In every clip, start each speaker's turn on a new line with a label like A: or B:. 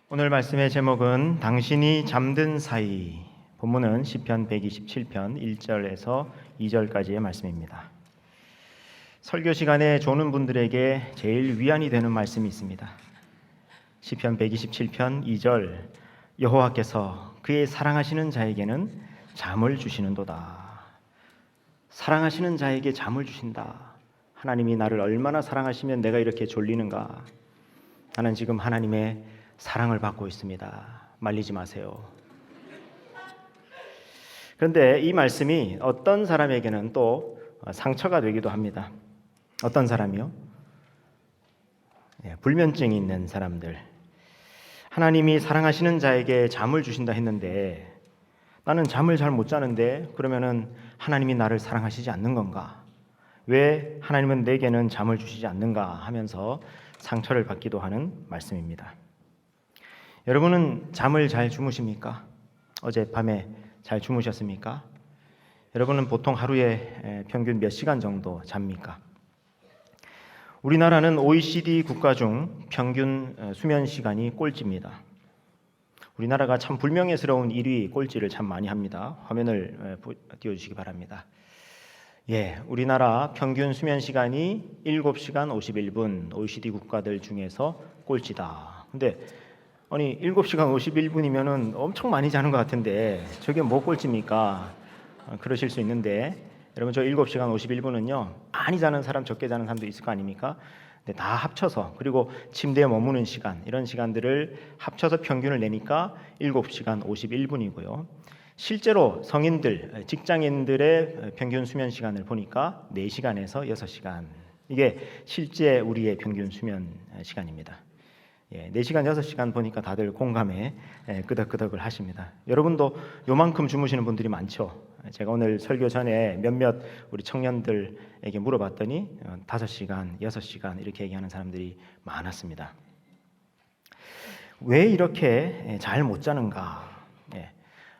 A: 오늘 말씀의 제목은 당신이 잠든 사이. 본문은 시편 127편 1절에서 2절까지의 말씀입니다. 설교 시간에 조는 분들에게 제일 위안이 되는 말씀이 있습니다. 시편 127편 2절, 여호와께서 그의 사랑하시는 자에게는 잠을 주시는도다. 사랑하시는 자에게 잠을 주신다. 하나님이 나를 얼마나 사랑하시면 내가 이렇게 졸리는가. 나는 지금 하나님의 사랑을 받고 있습니다. 말리지 마세요. 그런데 이 말씀이 어떤 사람에게는 또 상처가 되기도 합니다. 어떤 사람이요? 불면증이 있는 사람들. 하나님이 사랑하시는 자에게 잠을 주신다 했는데 나는 잠을 잘 못 자는데 그러면은 하나님이 나를 사랑하시지 않는 건가? 왜 하나님은 내게는 잠을 주시지 않는가 하면서 상처를 받기도 하는 말씀입니다. 여러분은 잠을 잘 주무십니까? 어젯밤에 잘 주무셨습니까? 여러분은 보통 하루에 평균 몇 시간 정도 잡니까? 우리나라는 OECD 국가 중 평균 수면 시간이 꼴찌입니다. 우리나라가 참 불명예스러운 1위 꼴찌를 참 많이 합니다. 화면을 띄워주시기 바랍니다. 우리나라 평균 수면 시간이 7시간 51분, OECD 국가들 중에서 꼴찌다. 근데 아니 7시간 51분이면은 엄청 많이 자는 것 같은데 저게 뭐 꼴찌입니까? 그러실 수 있는데 여러분, 저 7시간 51분은요 많이 자는 사람, 적게 자는 사람도 있을 거 아닙니까? 근데 다 합쳐서, 그리고 침대에 머무는 시간, 이런 시간들을 합쳐서 평균을 내니까 7시간 51분이고요 실제로 성인들, 직장인들의 평균 수면 시간을 보니까 4시간에서 6시간, 이게 실제 우리의 평균 수면 시간입니다. 4시간, 6시간 보니까 다들 공감에 끄덕끄덕을 하십니다. 여러분도 요만큼 주무시는 분들이 많죠. 제가 오늘 설교 전에 몇몇 우리 청년들에게 물어봤더니 5시간, 6시간 이렇게 얘기하는 사람들이 많았습니다. 왜 이렇게 잘 못 자는가?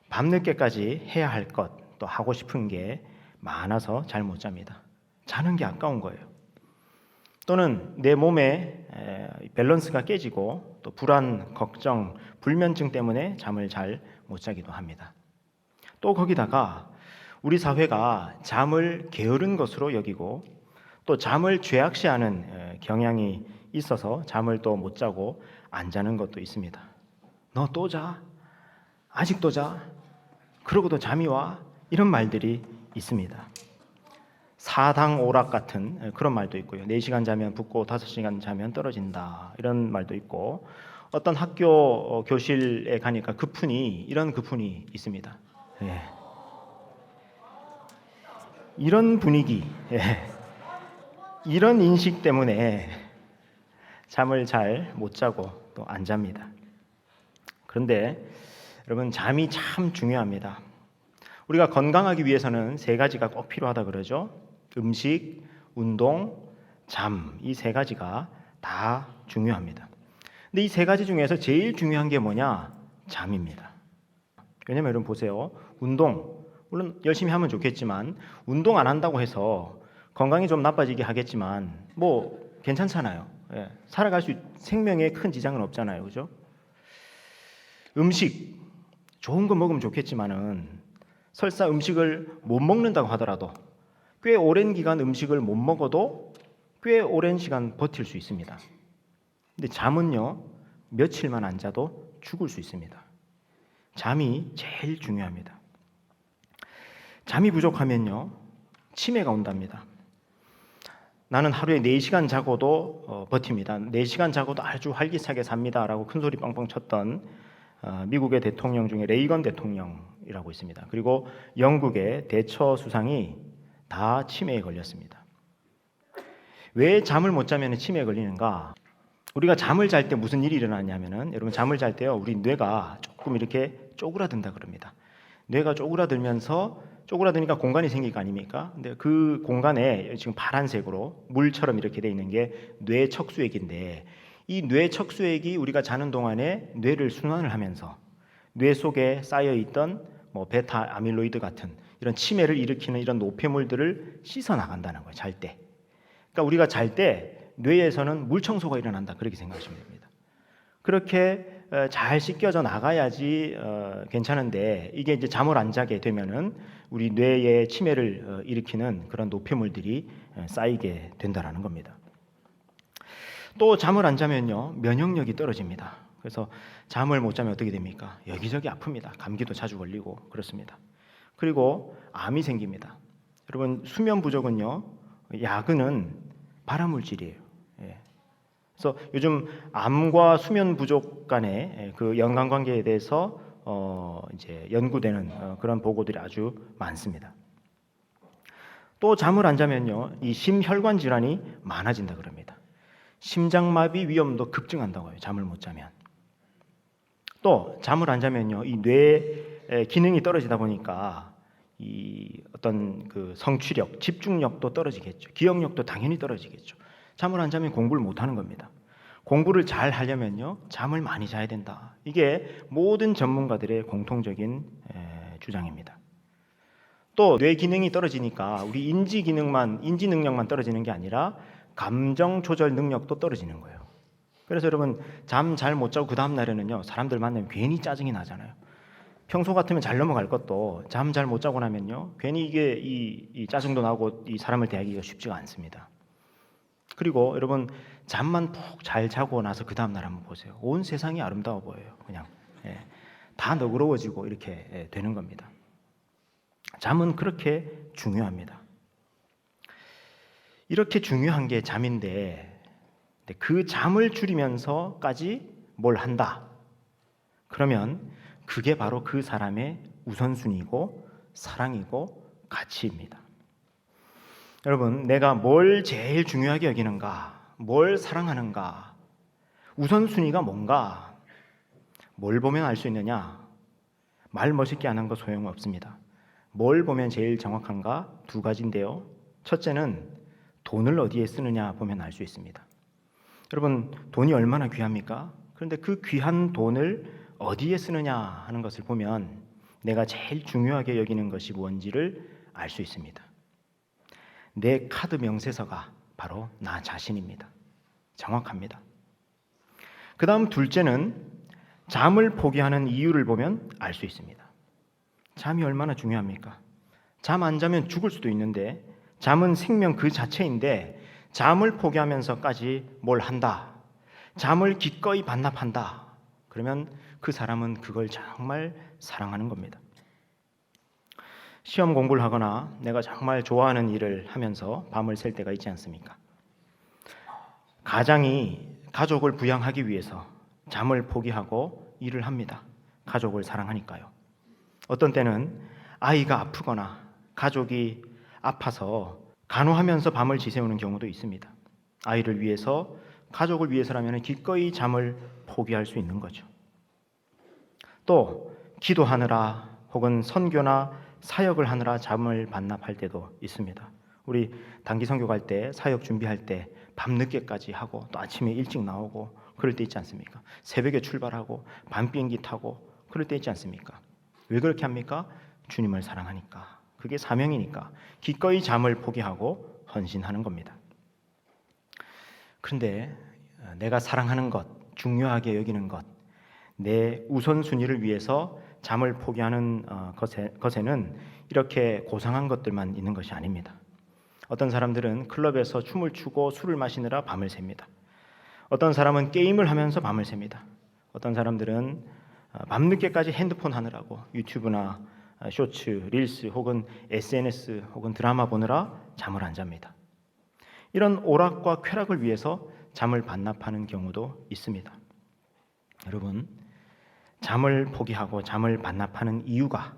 A: 밤늦게까지 해야 할 것, 또 하고 싶은 게 많아서 잘 못 잡니다. 자는 게 아까운 거예요. 또는 내 몸의 밸런스가 깨지고 또 불안, 걱정, 불면증 때문에 잠을 잘 못 자기도 합니다. 또 거기다가 우리 사회가 잠을 게으른 것으로 여기고 또 잠을 죄악시하는 경향이 있어서 잠을 또 못 자고 안 자는 것도 있습니다. 너 또 자? 아직도 자? 그러고도 잠이 와? 이런 말들이 있습니다. 사당오락 같은 그런 말도 있고요. 4시간 자면 붓고 5시간 자면 떨어진다, 이런 말도 있고, 어떤 학교 교실에 가니까 급훈이, 이런 급훈이 있습니다. 이런 분위기, 이런 인식 때문에 잠을 잘 못 자고 또 안 잡니다. 그런데 여러분, 잠이 참 중요합니다. 우리가 건강하기 위해서는 3가지가 꼭 필요하다 그러죠. 음식, 운동, 잠, 이 3가지가 다 중요합니다. 근데 이 3가지 중에서 제일 중요한 게 뭐냐? 잠입니다. 왜냐면 여러분 보세요. 운동, 물론 열심히 하면 좋겠지만 운동 안 한다고 해서 건강이 좀 나빠지게 하겠지만 뭐 괜찮잖아요. 살아갈 수, 생명에 큰 지장은 없잖아요. 그죠? 음식, 좋은 거 먹으면 좋겠지만은 설사 음식을 못 먹는다고 하더라도 꽤 오랜 기간 음식을 못 먹어도 꽤 오랜 시간 버틸 수 있습니다. 근데 잠은요, 며칠만 안 자도 죽을 수 있습니다. 잠이 제일 중요합니다. 잠이 부족하면요, 치매가 온답니다. 나는 하루에 4시간 자고도 버팁니다. 4시간 자고도 아주 활기차게 삽니다 라고 큰 소리 빵빵 쳤던 미국의 대통령 중에 레이건 대통령이라고 있습니다. 그리고 영국의 대처 수상이 다 치매에 걸렸습니다. 왜 잠을 못 자면 치매에 걸리는가? 우리가 잠을 잘 때 무슨 일이 일어나냐면은, 여러분 잠을 잘 때요, 우리 뇌가 조금 이렇게 쪼그라든다 그럽니다. 뇌가 쪼그라드니까 공간이 생길 거 아닙니까? 근데 그 공간에 지금 파란색으로 물처럼 이렇게 돼 있는 게 뇌 척수액인데, 이 뇌 척수액이 우리가 자는 동안에 뇌를 순환을 하면서 뇌 속에 쌓여 있던 베타 아밀로이드 같은 이런 치매를 일으키는 이런 노폐물들을 씻어 나간다는 거예요. 잘 때. 그러니까 우리가 잘 때 뇌에서는 물 청소가 일어난다, 그렇게 생각하시면 됩니다. 그렇게 잘 씻겨져 나가야지 괜찮은데 이게 이제 잠을 안 자게 되면은 우리 뇌에 치매를 일으키는 그런 노폐물들이 쌓이게 된다라는 겁니다. 또 잠을 안 자면요 면역력이 떨어집니다. 그래서 잠을 못 자면 어떻게 됩니까? 여기저기 아픕니다. 감기도 자주 걸리고 그렇습니다. 그리고 암이 생깁니다. 여러분 수면 부족은요 야근은 발암물질이에요. 예. 그래서 요즘 암과 수면 부족 간의 그 연관관계에 대해서 이제 연구되는 그런 보고들이 아주 많습니다. 또 잠을 안 자면요 이 심혈관 질환이 많아진다 그럽니다. 심장마비 위험도 급증한다고 해요. 잠을 못 자면. 또 잠을 안 자면요 이 뇌 기능이 떨어지다 보니까 이 어떤 그 성취력, 집중력도 떨어지겠죠. 기억력도 당연히 떨어지겠죠. 잠을 안 자면 공부를 못 하는 겁니다. 공부를 잘 하려면요 잠을 많이 자야 된다. 이게 모든 전문가들의 공통적인 주장입니다. 또 뇌 기능이 떨어지니까 우리 인지 능력만 떨어지는 게 아니라 감정 조절 능력도 떨어지는 거예요. 그래서 여러분 잠 잘 못 자고 그 다음 날에는요 사람들 만나면 괜히 짜증이 나잖아요. 평소 같으면 잘 넘어갈 것도 잠 잘 못 자고 나면요 괜히 이게 이 짜증도 나고 이 사람을 대하기가 쉽지가 않습니다. 그리고 여러분 잠만 푹 잘 자고 나서 그 다음 날 한번 보세요. 온 세상이 아름다워 보여요. 그냥 다 너그러워지고 이렇게 되는 겁니다. 잠은 그렇게 중요합니다. 이렇게 중요한 게 잠인데 그 잠을 줄이면서까지 뭘 한다. 그러면 그게 바로 그 사람의 우선순위고 사랑이고 가치입니다. 여러분, 내가 뭘 제일 중요하게 여기는가? 뭘 사랑하는가? 우선순위가 뭔가? 뭘 보면 알 수 있느냐? 말 멋있게 하는 거 소용없습니다. 뭘 보면 제일 정확한가? 두 가지인데요. 첫째는 돈을 어디에 쓰느냐 보면 알 수 있습니다. 여러분, 돈이 얼마나 귀합니까? 그런데 그 귀한 돈을 어디에 쓰느냐 하는 것을 보면 내가 제일 중요하게 여기는 것이 뭔지를 알 수 있습니다. 내 카드 명세서가 바로 나 자신입니다. 정확합니다. 그 다음 둘째는 잠을 포기하는 이유를 보면 알 수 있습니다. 잠이 얼마나 중요합니까? 잠 안 자면 죽을 수도 있는데 잠은 생명 그 자체인데 잠을 포기하면서까지 뭘 한다. 잠을 기꺼이 반납한다. 그러면 그 사람은 그걸 정말 사랑하는 겁니다. 시험 공부를 하거나 내가 정말 좋아하는 일을 하면서 밤을 샐 때가 있지 않습니까? 가장이 가족을 부양하기 위해서 잠을 포기하고 일을 합니다. 가족을 사랑하니까요. 어떤 때는 아이가 아프거나 가족이 아파서 간호하면서 밤을 지새우는 경우도 있습니다. 아이를 위해서, 가족을 위해서라면 기꺼이 잠을 포기할 수 있는 거죠. 또 기도하느라 혹은 선교나 사역을 하느라 잠을 반납할 때도 있습니다. 우리 단기 선교 갈 때, 사역 준비할 때 밤늦게까지 하고 또 아침에 일찍 나오고 그럴 때 있지 않습니까? 새벽에 출발하고 밤 비행기 타고 그럴 때 있지 않습니까? 왜 그렇게 합니까? 주님을 사랑하니까. 그게 사명이니까 기꺼이 잠을 포기하고 헌신하는 겁니다. 그런데 내가 사랑하는 것, 중요하게 여기는 것, 내 우선순위를 위해서 잠을 포기하는 것에는 이렇게 고상한 것들만 있는 것이 아닙니다. 어떤 사람들은 클럽에서 춤을 추고 술을 마시느라 밤을 샙니다. 어떤 사람은 게임을 하면서 밤을 샙니다. 어떤 사람들은 밤늦게까지 핸드폰 하느라고 유튜브나 쇼츠, 릴스 혹은 SNS 혹은 드라마 보느라 잠을 안 잡니다. 이런 오락과 쾌락을 위해서 잠을 반납하는 경우도 있습니다. 여러분, 잠을 포기하고 잠을 반납하는 이유가,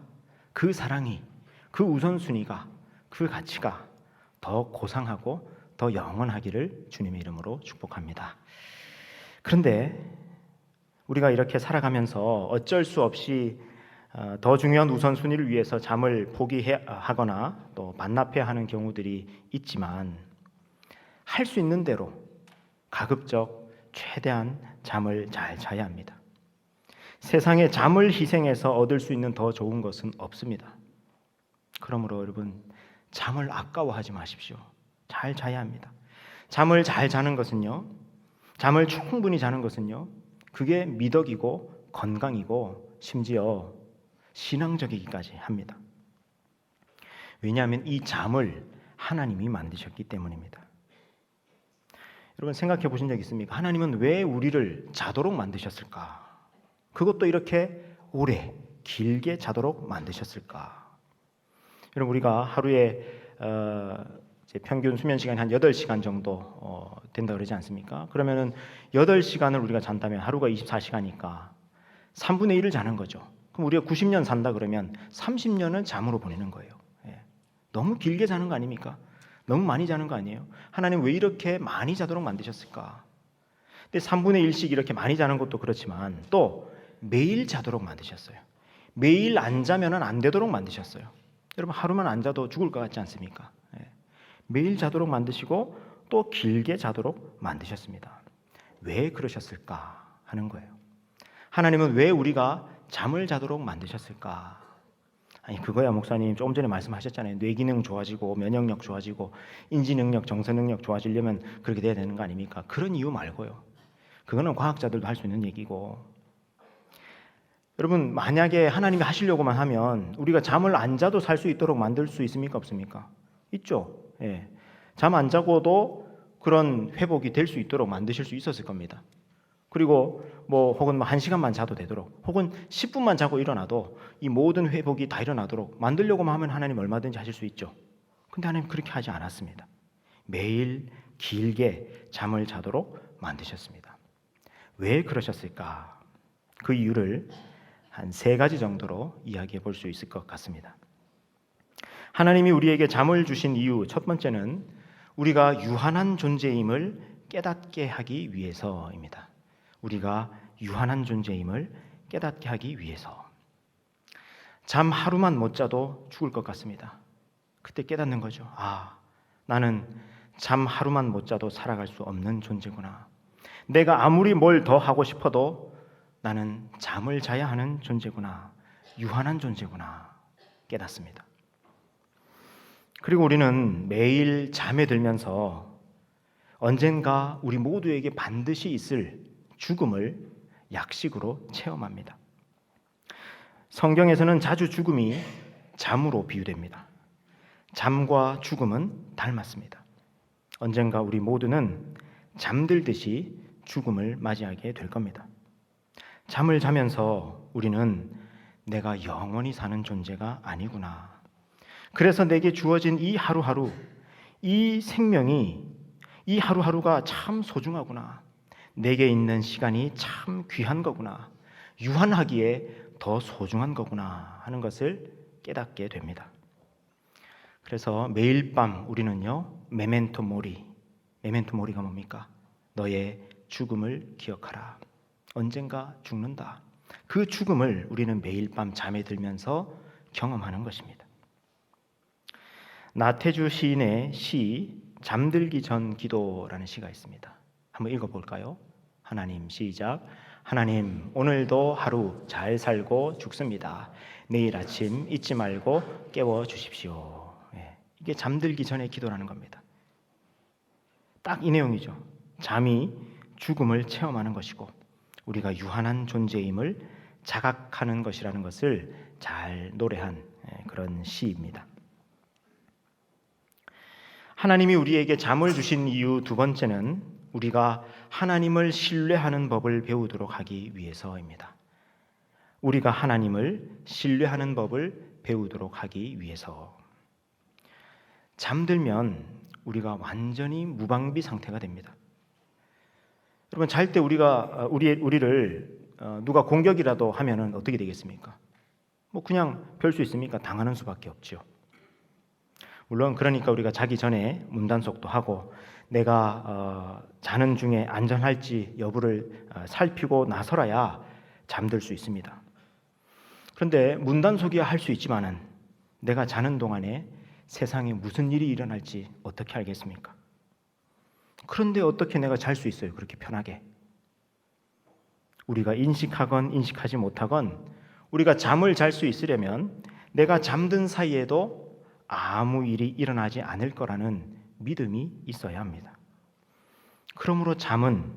A: 그 사랑이, 그 우선순위가, 그 가치가 더 고상하고 더 영원하기를 주님의 이름으로 축복합니다. 그런데 우리가 이렇게 살아가면서 어쩔 수 없이 더 중요한 우선순위를 위해서 잠을 포기하거나 또 반납해야 하는 경우들이 있지만 할 수 있는 대로 가급적 최대한 잠을 잘 자야 합니다. 세상에 잠을 희생해서 얻을 수 있는 더 좋은 것은 없습니다. 그러므로 여러분, 잠을 아까워하지 마십시오. 잘 자야 합니다. 잠을 잘 자는 것은요, 잠을 충분히 자는 것은요, 그게 미덕이고 건강이고 심지어 신앙적이기까지 합니다. 왜냐하면 이 잠을 하나님이 만드셨기 때문입니다. 여러분 생각해 보신 적 있습니까? 하나님은 왜 우리를 자도록 만드셨을까? 그것도 이렇게 오래 길게 자도록 만드셨을까? 여러분 우리가 하루에 이제 평균 수면 시간이 한 8시간 정도 된다 그러지 않습니까? 그러면은 8시간을 우리가 잔다면 하루가 24시간이니까 3분의 1을 자는 거죠. 그럼 우리가 90년 산다 그러면 30년을 잠으로 보내는 거예요. 예. 너무 길게 자는 거 아닙니까? 너무 많이 자는 거 아니에요? 하나님 왜 이렇게 많이 자도록 만드셨을까? 근데 3분의 1씩 이렇게 많이 자는 것도 그렇지만 또 매일 자도록 만드셨어요. 매일 안 자면은 안 되도록 만드셨어요. 여러분 하루만 안 자도 죽을 것 같지 않습니까? 예. 매일 자도록 만드시고 또 길게 자도록 만드셨습니다. 왜 그러셨을까 하는 거예요. 하나님은 왜 우리가 잠을 자도록 만드셨을까? 아니 그거야 목사님 조금 전에 말씀하셨잖아요. 뇌 기능 좋아지고 면역력 좋아지고 인지 능력, 정서 능력 좋아지려면 그렇게 돼야 되는 거 아닙니까? 그런 이유 말고요. 그거는 과학자들도 할 수 있는 얘기고. 여러분 만약에 하나님이 하시려고만 하면 우리가 잠을 안 자도 살 수 있도록 만들 수 있습니까? 없습니까? 있죠. 예. 잠 안 자고도 그런 회복이 될 수 있도록 만드실 수 있었을 겁니다. 그리고 혹은 1시간만 자도 되도록 혹은 10분만 자고 일어나도 이 모든 회복이 다 일어나도록 만들려고만 하면 하나님 얼마든지 하실 수 있죠. 근데 하나님 그렇게 하지 않았습니다. 매일 길게 잠을 자도록 만드셨습니다. 왜 그러셨을까? 그 이유를 한 3가지 정도로 이야기해 볼 수 있을 것 같습니다. 하나님이 우리에게 잠을 주신 이유 첫 번째는 우리가 유한한 존재임을 깨닫게 하기 위해서입니다. 우리가 유한한 존재임을 깨닫게 하기 위해서. 잠 하루만 못 자도 죽을 것 같습니다. 그때 깨닫는 거죠. 아, 나는 잠 하루만 못 자도 살아갈 수 없는 존재구나. 내가 아무리 뭘 더 하고 싶어도 나는 잠을 자야 하는 존재구나. 유한한 존재구나. 깨닫습니다. 그리고 우리는 매일 잠에 들면서 언젠가 우리 모두에게 반드시 있을 죽음을 약식으로 체험합니다. 성경에서는 자주 죽음이 잠으로 비유됩니다. 잠과 죽음은 닮았습니다. 언젠가 우리 모두는 잠들듯이 죽음을 맞이하게 될 겁니다. 잠을 자면서 우리는 내가 영원히 사는 존재가 아니구나. 그래서 내게 주어진 이 하루하루, 이 생명이, 이 하루하루가 참 소중하구나. 내게 있는 시간이 참 귀한 거구나. 유한하기에 더 소중한 거구나 하는 것을 깨닫게 됩니다. 그래서 매일 밤 우리는요, 메멘토 모리가 뭡니까? 너의 죽음을 기억하라. 언젠가 죽는다. 그 죽음을 우리는 매일 밤 잠에 들면서 경험하는 것입니다. 나태주 시인의 시 잠들기 전 기도라는 시가 있습니다. 한번 읽어볼까요? 하나님 시작. 하나님 오늘도 하루 잘 살고 죽습니다. 내일 아침 잊지 말고 깨워주십시오. 이게 잠들기 전의 기도라는 겁니다. 딱 이 내용이죠. 잠이 죽음을 체험하는 것이고 우리가 유한한 존재임을 자각하는 것이라는 것을 잘 노래한 그런 시입니다. 하나님이 우리에게 잠을 주신 이유 두 번째는 우리가 하나님을 신뢰하는 법을 배우도록 하기 위해서입니다. 우리가 하나님을 신뢰하는 법을 배우도록 하기 위해서. 잠들면 우리가 완전히 무방비 상태가 됩니다. 여러분 잘 때 우리를 누가 공격이라도 하면은 어떻게 되겠습니까? 그냥 별 수 있습니까? 당하는 수밖에 없죠. 물론 그러니까 우리가 자기 전에 문단속도 하고 내가 자는 중에 안전할지 여부를 살피고 나서라야 잠들 수 있습니다. 그런데 문단속이야 할 수 있지만은 내가 자는 동안에 세상에 무슨 일이 일어날지 어떻게 알겠습니까? 그런데 어떻게 내가 잘 수 있어요? 그렇게 편하게. 우리가 인식하건 인식하지 못하건 우리가 잠을 잘 수 있으려면 내가 잠든 사이에도 아무 일이 일어나지 않을 거라는 믿음이 있어야 합니다. 그러므로 잠은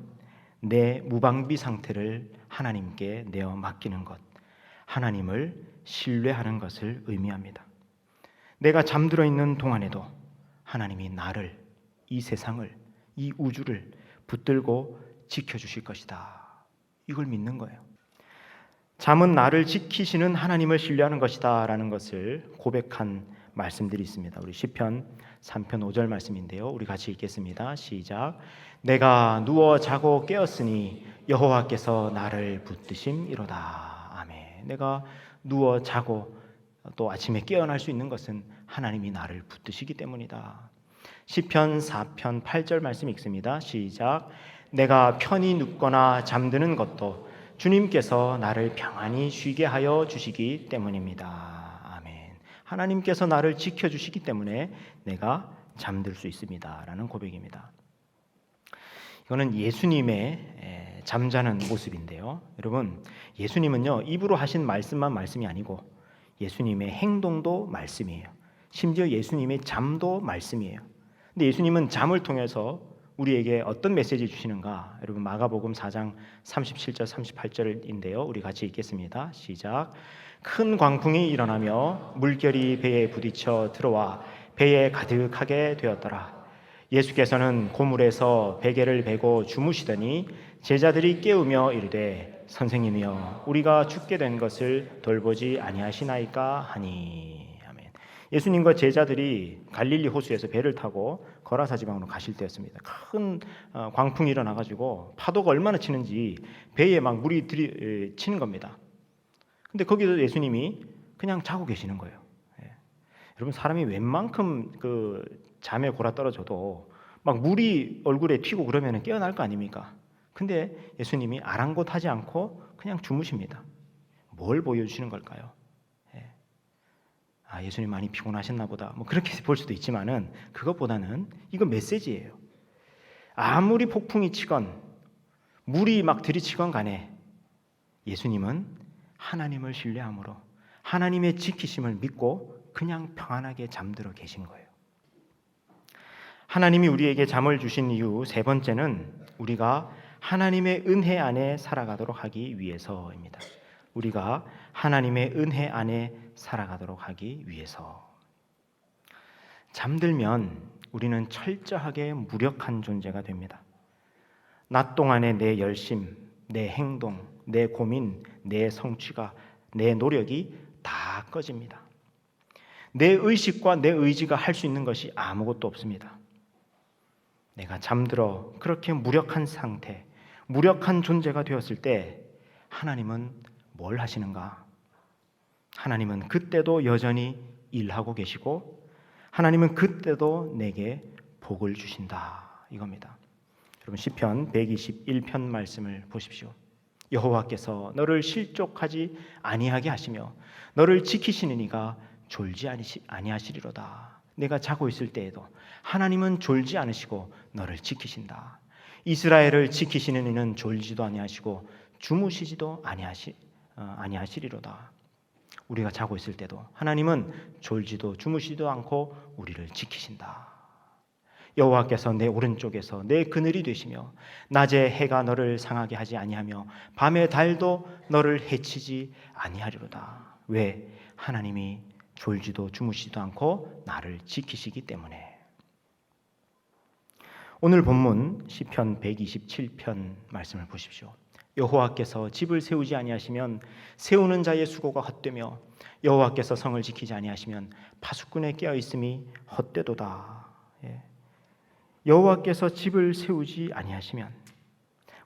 A: 내 무방비 상태를 하나님께 내어 맡기는 것, 하나님을 신뢰하는 것을 의미합니다. 내가 잠들어 있는 동안에도 하나님이 나를, 이 세상을, 이 우주를 붙들고 지켜주실 것이다. 이걸 믿는 거예요. 잠은 나를 지키시는 하나님을 신뢰하는 것이다 라는 것을 고백한 말씀들이 있습니다. 우리 시편 3편 5절 말씀인데요. 우리 같이 읽겠습니다. 시작. 내가 누워 자고 깨었으니 여호와께서 나를 붙드심이로다. 아멘. 내가 누워 자고 또 아침에 깨어날 수 있는 것은 하나님이 나를 붙드시기 때문이다. 시편 4편 8절 말씀 읽습니다. 시작. 내가 편히 눕거나 잠드는 것도 주님께서 나를 평안히 쉬게 하여 주시기 때문입니다. 아멘. 하나님께서 나를 지켜주시기 때문에 내가 잠들 수 있습니다. 라는 고백입니다. 이거는 예수님의 잠자는 모습인데요. 여러분, 예수님은요, 입으로 하신 말씀만 말씀이 아니고 예수님의 행동도 말씀이에요. 심지어 예수님의 잠도 말씀이에요. 근데 예수님은 잠을 통해서 우리에게 어떤 메시지 주시는가? 여러분, 마가복음 4장 37절 38절인데요. 우리 같이 읽겠습니다. 시작. 큰 광풍이 일어나며 물결이 배에 부딪혀 들어와 배에 가득하게 되었더라. 예수께서는 고물에서 베개를 베고 주무시더니 제자들이 깨우며 이르되 선생님이여 우리가 죽게 된 것을 돌보지 아니하시나이까 하니. 아멘. 예수님과 제자들이 갈릴리 호수에서 배를 타고 거라사 지방으로 가실 때였습니다. 큰 광풍이 일어나가지고 파도가 얼마나 치는지 배에 막 물이 치는 겁니다. 근데 거기서 예수님이 그냥 자고 계시는 거예요. 예. 여러분, 사람이 웬만큼 그 잠에 골아 떨어져도 막 물이 얼굴에 튀고 그러면 깨어날 거 아닙니까? 근데 예수님이 아랑곳하지 않고 그냥 주무십니다. 뭘 보여주시는 걸까요? 예. 아, 예수님 많이 피곤하셨나 보다. 뭐 그렇게 볼 수도 있지만은 그것보다는 이거 메시지예요. 아무리 폭풍이 치건 물이 막 들이치건 간에 예수님은 하나님을 신뢰함으로 하나님의 지키심을 믿고 그냥 평안하게 잠들어 계신 거예요. 하나님이 우리에게 잠을 주신 이유 세 번째는 우리가 하나님의 은혜 안에 살아가도록 하기 위해서입니다. 우리가 하나님의 은혜 안에 살아가도록 하기 위해서. 잠들면 우리는 철저하게 무력한 존재가 됩니다. 낮 동안의 내 열심, 내 행동, 내 고민, 내 성취가, 내 노력이 다 꺼집니다. 내 의식과 내 의지가 할 수 있는 것이 아무것도 없습니다. 내가 잠들어 그렇게 무력한 상태, 무력한 존재가 되었을 때 하나님은 뭘 하시는가? 하나님은 그때도 여전히 일하고 계시고 하나님은 그때도 내게 복을 주신다. 이겁니다. 여러분, 시편 121편 말씀을 보십시오. 여호와께서 너를 실족하지 아니하게 하시며 너를 지키시는 이가 졸지 아니하시리로다. 내가 자고 있을 때에도 하나님은 졸지 않으시고 너를 지키신다. 이스라엘을 지키시는 이는 졸지도 아니하시고 주무시지도 아니하시리로다. 우리가 자고 있을 때도 하나님은 졸지도 주무시지도 않고 우리를 지키신다. 여호와께서 내 오른쪽에서 내 그늘이 되시며 낮에 해가 너를 상하게 하지 아니하며 밤에 달도 너를 해치지 아니하리로다. 왜? 하나님이 졸지도 주무시지도 않고 나를 지키시기 때문에. 오늘 본문 시편 127편 말씀을 보십시오. 여호와께서 집을 세우지 아니하시면 세우는 자의 수고가 헛되며 여호와께서 성을 지키지 아니하시면 파수꾼의 깨어 있음이 헛되도다. 예. 여호와께서 집을 세우지 아니하시면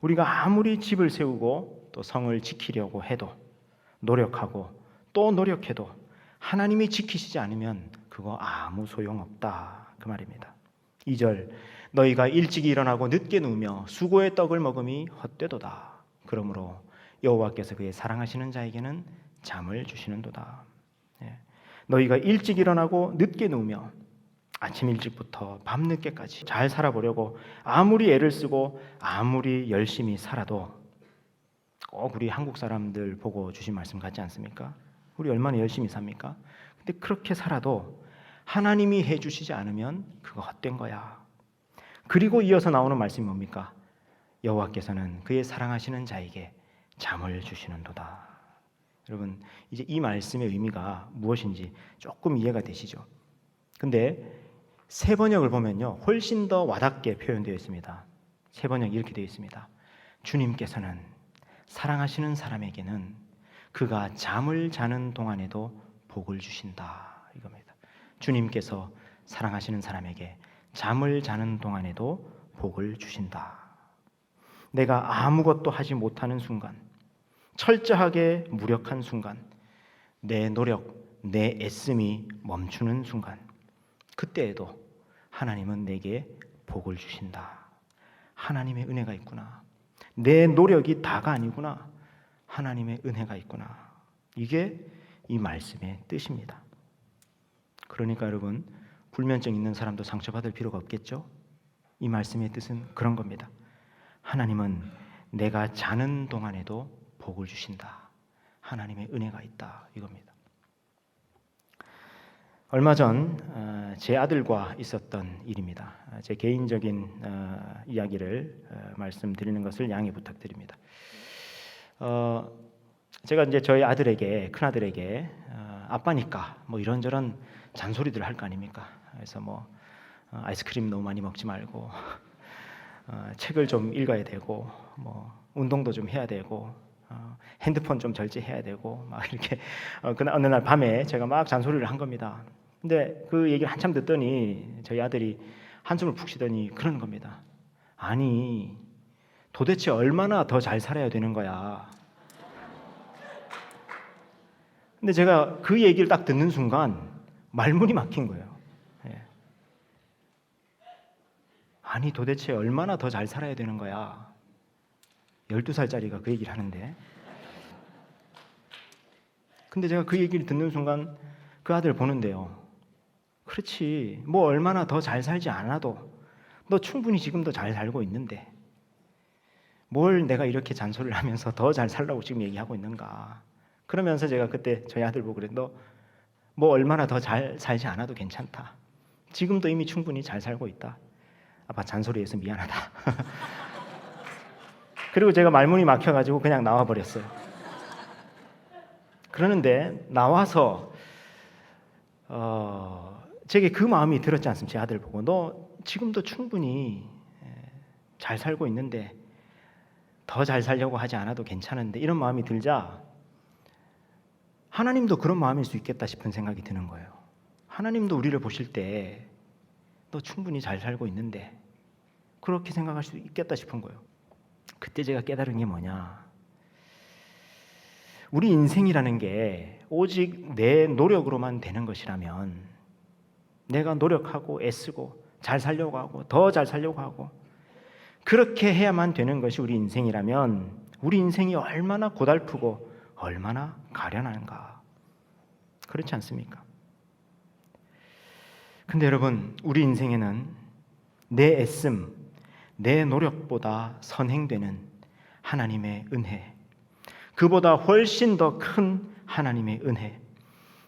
A: 우리가 아무리 집을 세우고 또 성을 지키려고 해도 노력하고 또 노력해도 하나님이 지키시지 않으면 그거 아무 소용없다. 그 말입니다. 2절 너희가 일찍 일어나고 늦게 누우며 수고의 떡을 먹음이 헛되도다. 그러므로 여호와께서 그의 사랑하시는 자에게는 잠을 주시는도다. 예. 너희가 일찍 일어나고 늦게 누우며 아침 일찍부터 밤늦게까지 잘 살아보려고 아무리 애를 쓰고 아무리 열심히 살아도 꼭 우리 한국 사람들 보고 주신 말씀 같지 않습니까? 우리 얼마나 열심히 삽니까? 근데 그렇게 살아도 하나님이 해주시지 않으면 그거 헛된 거야. 그리고 이어서 나오는 말씀이 뭡니까? 여호와께서는 그의 사랑하시는 자에게 잠을 주시는도다. 여러분, 이제 이 말씀의 의미가 무엇인지 조금 이해가 되시죠? 근데 새 번역을 보면요, 훨씬 더 와닿게 표현되어 있습니다. 새 번역 이렇게 되어 있습니다. 주님께서는 사랑하시는 사람에게는 그가 잠을 자는 동안에도 복을 주신다, 이겁니다. 주님께서 사랑하시는 사람에게 잠을 자는 동안에도 복을 주신다. 내가 아무것도 하지 못하는 순간, 철저하게 무력한 순간, 내 노력, 내 애씀이 멈추는 순간, 그때에도 하나님은 내게 복을 주신다. 하나님의 은혜가 있구나. 내 노력이 다가 아니구나. 하나님의 은혜가 있구나. 이게 이 말씀의 뜻입니다. 그러니까 여러분, 불면증 있는 사람도 상처받을 필요가 없겠죠? 이 말씀의 뜻은 그런 겁니다. 하나님은 내가 자는 동안에도 복을 주신다. 하나님의 은혜가 있다, 이겁니다. 얼마 전 제 아들과 있었던 일입니다. 제 개인적인 이야기를 말씀드리는 것을 양해 부탁드립니다. 제가 이제 저희 아들에게, 큰 아들에게 아빠니까 뭐 이런저런 잔소리들을 할 거 아닙니까? 그래서 뭐 아이스크림 너무 많이 먹지 말고 책을 좀 읽어야 되고 뭐 운동도 좀 해야 되고 핸드폰 좀 절제해야 되고 막 이렇게 어느 날 밤에 제가 막 잔소리를 한 겁니다. 근데 그 얘기를 한참 듣더니 저희 아들이 한숨을 푹 쉬더니 그러는 겁니다. 아니, 도대체 얼마나 더 잘 살아야 되는 거야? 근데 제가 그 얘기를 딱 듣는 순간 말문이 막힌 거예요. 예. 아니, 도대체 얼마나 더 잘 살아야 되는 거야? 12살짜리가 그 얘기를 하는데. 근데 제가 그 얘기를 듣는 순간 그 아들 보는데요. 그렇지, 뭐 얼마나 더 잘 살지 않아도 너 충분히 지금도 잘 살고 있는데 뭘 내가 이렇게 잔소리를 하면서 더 잘 살라고 지금 얘기하고 있는가. 그러면서 제가 그때 저희 아들 보고 그래, 너 뭐 얼마나 더 잘 살지 않아도 괜찮다. 지금도 이미 충분히 잘 살고 있다. 아빠 잔소리해서 미안하다. 그리고 제가 말문이 막혀가지고 그냥 나와버렸어요. 그러는데 나와서 제게 그 마음이 들었지 않습니까? 제 아들 보고 너 지금도 충분히 잘 살고 있는데 더 잘 살려고 하지 않아도 괜찮은데, 이런 마음이 들자 하나님도 그런 마음일 수 있겠다 싶은 생각이 드는 거예요. 하나님도 우리를 보실 때 너 충분히 잘 살고 있는데 그렇게 생각할 수 있겠다 싶은 거예요. 그때 제가 깨달은 게 뭐냐, 우리 인생이라는 게 오직 내 노력으로만 되는 것이라면, 내가 노력하고 애쓰고 잘 살려고 하고 더 잘 살려고 하고 그렇게 해야만 되는 것이 우리 인생이라면 우리 인생이 얼마나 고달프고 얼마나 가련한가. 그렇지 않습니까? 근데 여러분, 우리 인생에는 내 애씀, 내 노력보다 선행되는 하나님의 은혜, 그보다 훨씬 더 큰 하나님의 은혜,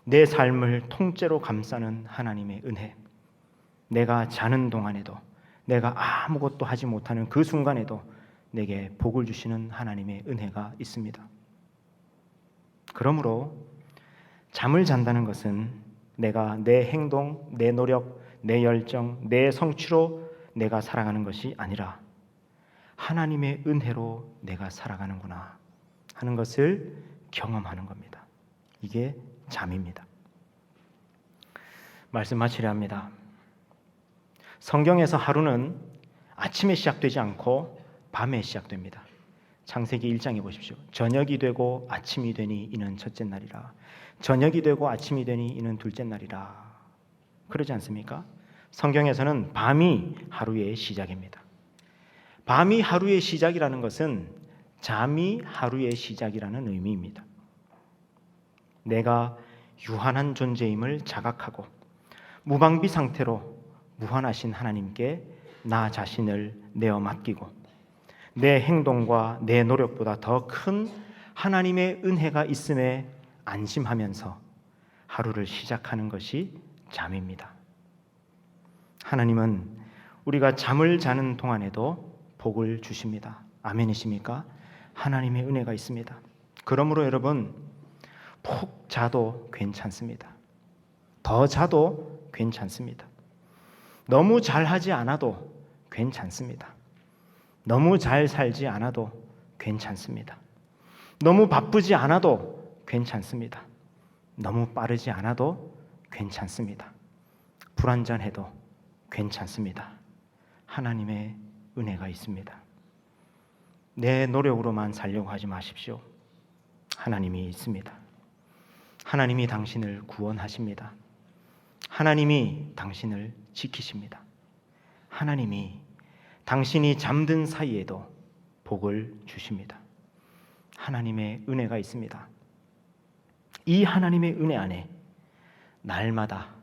A: 내 삶을 통째로 감싸는 하나님의 은혜, 내가 자는 동안에도, 내가 아무것도 하지 못하는 그 순간에도 내게 복을 주시는 하나님의 은혜가 있습니다. 그러므로 잠을 잔다는 것은 내가 내 행동, 내 노력, 내 열정, 내 성취로 내가 살아가는 것이 아니라 하나님의 은혜로 내가 살아가는구나 하는 것을 경험하는 겁니다. 이게 잠입니다. 말씀 마치려 합니다. 성경에서 하루는 아침에 시작되지 않고 밤에 시작됩니다. 창세기 1장에 보십시오. 저녁이 되고 아침이 되니 이는 첫째 날이라. 저녁이 되고 아침이 되니 이는 둘째 날이라. 그러지 않습니까? 성경에서는 밤이 하루의 시작입니다. 밤이 하루의 시작이라는 것은 잠이 하루의 시작이라는 의미입니다. 내가 유한한 존재임을 자각하고 무방비 상태로 무한하신 하나님께 나 자신을 내어 맡기고 내 행동과 내 노력보다 더 큰 하나님의 은혜가 있음에 안심하면서 하루를 시작하는 것이 잠입니다. 하나님은 우리가 잠을 자는 동안에도 복을 주십니다. 아멘이십니까? 하나님의 은혜가 있습니다. 그러므로 여러분, 푹 자도 괜찮습니다. 더 자도 괜찮습니다. 너무 잘하지 않아도 괜찮습니다. 너무 잘 살지 않아도 괜찮습니다. 너무 바쁘지 않아도 괜찮습니다. 너무 빠르지 않아도 괜찮습니다. 불완전해도 괜찮습니다. 하나님의 은혜가 있습니다. 내 노력으로만 살려고 하지 마십시오. 하나님이 있습니다. 하나님이 당신을 구원하십니다. 하나님이 당신을 지키십니다. 하나님이 당신이 잠든 사이에도 복을 주십니다. 하나님의 은혜가 있습니다. 이 하나님의 은혜 안에 날마다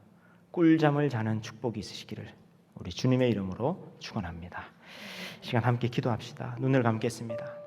A: 꿀잠을 자는 축복이 있으시기를 우리 주님의 이름으로 축원합니다. 시간 함께 기도합시다. 눈을 감겠습니다.